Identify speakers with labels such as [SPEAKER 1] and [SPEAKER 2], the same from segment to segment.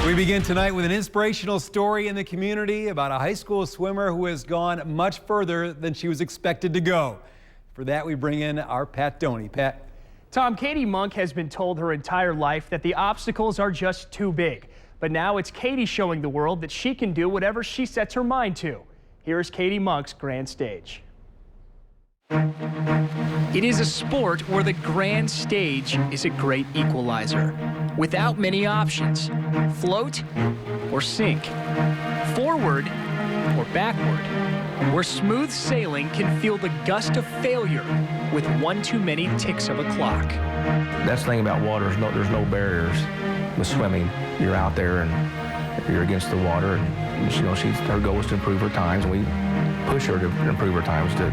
[SPEAKER 1] We begin tonight with an inspirational story in the community about a high school swimmer who has gone much further than she was expected to go. For that, we bring in our Pat Doney. Pat.
[SPEAKER 2] Tom, Cady Munk has been told her entire life that the obstacles are just too big. But now it's Cady showing the world that she can do whatever she sets her mind to. Here's Cady Munk's grand stage. It is a sport where the grand stage is a great equalizer. Without many options, float or sink, forward or backward, where smooth sailing can feel the gust of failure with one too many ticks of a clock.
[SPEAKER 3] That's the thing about water, there's no barriers with swimming. You're out there and you're against the water, and her goal is to improve her times, and we push her to improve her times to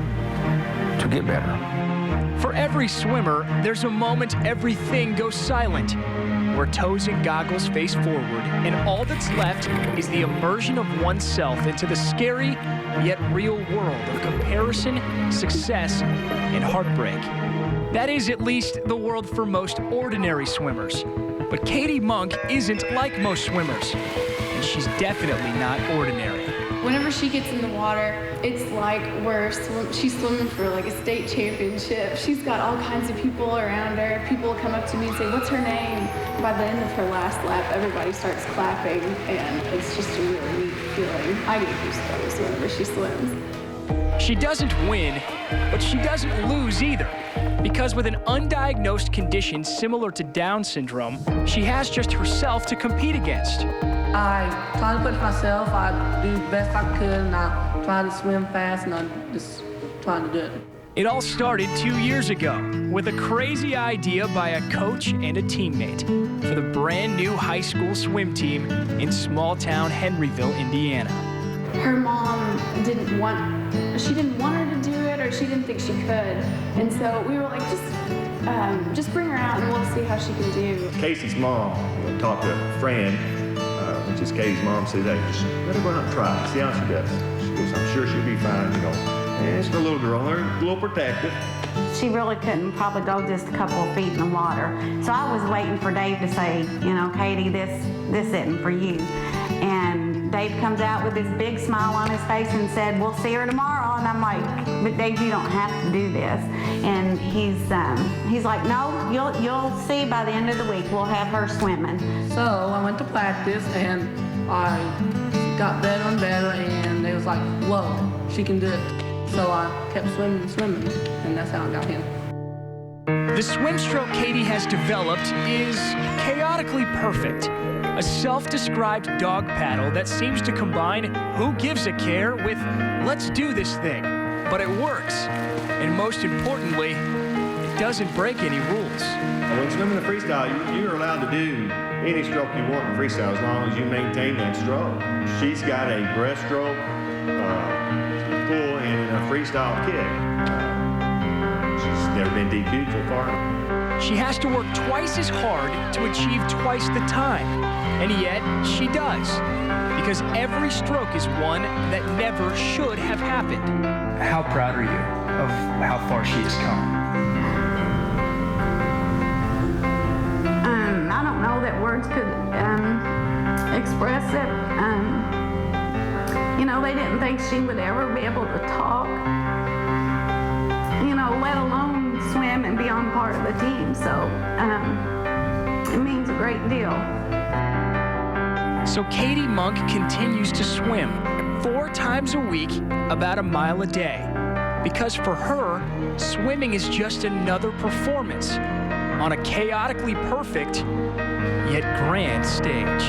[SPEAKER 3] get better.
[SPEAKER 2] For every swimmer, there's a moment everything goes silent, where toes and goggles face forward, and all that's left is the immersion of oneself into the scary yet real world of comparison, success, and heartbreak. That is at least the world for most ordinary swimmers. But Cady Munk isn't like most swimmers, and she's definitely not ordinary.
[SPEAKER 4] Whenever she gets in the water, it's like she's swimming for like a state championship. She's got all kinds of people around her. People come up to me and say, "What's her name?" By the end of her last lap, everybody starts clapping, and it's just a really neat feeling. I get goosebumps whenever she swims.
[SPEAKER 2] She doesn't win, but she doesn't lose either. Because with an undiagnosed condition similar to Down syndrome, she has just herself to compete against.
[SPEAKER 5] I try to push myself, I do the best I could, and I try to swim fast, and I'm just trying to do it.
[SPEAKER 2] It all started 2 years ago with a crazy idea by a coach and a teammate for the brand new high school swim team in small town Henryville, Indiana.
[SPEAKER 4] Her mom didn't want her to do it, or she didn't think she could. And so we were like, just bring her out and we'll see how she can do.
[SPEAKER 6] Casey's mom talked to a friend, which is Cady's mom, said, "Hey, just let her go out and try, see how she does." She goes, "I'm sure she'll be fine, you know." And it's a little girl, they're a little protective.
[SPEAKER 7] She really couldn't probably go just a couple of feet in the water. So I was waiting for Dave to say, "Cady, this isn't for you." And Dave comes out with this big smile on his face and said, "We'll see her tomorrow." And I'm like, "But Dave, you don't have to do this." And he's like, "No, you'll see by the end of the week. We'll have her swimming."
[SPEAKER 5] So I went to practice, and I got better and better, and they was like, "Whoa, she can do it." So I kept swimming, and that's how I got here.
[SPEAKER 2] The swim stroke Cady has developed is chaotically perfect. A self-described dog paddle that seems to combine who gives a care with let's do this thing. But it works. And most importantly, it doesn't break any rules.
[SPEAKER 6] When swimming the freestyle, you're allowed to do any stroke you want in freestyle as long as you maintain that stroke. She's got a breaststroke, pull, and a freestyle kick. She's never been DQ'd so far.
[SPEAKER 2] She has to work twice as hard to achieve twice the time. And yet, she does. Because every stroke is one that never should have happened.
[SPEAKER 8] How proud are you of how far she has come?
[SPEAKER 7] I don't know that words could express it. They didn't think she would ever be able to talk, let alone swim and be on part of the team. So it means a great deal.
[SPEAKER 2] So Cady Munk continues to swim 4 times a week, about a mile a day. Because for her, swimming is just another performance on a chaotically perfect yet grand stage.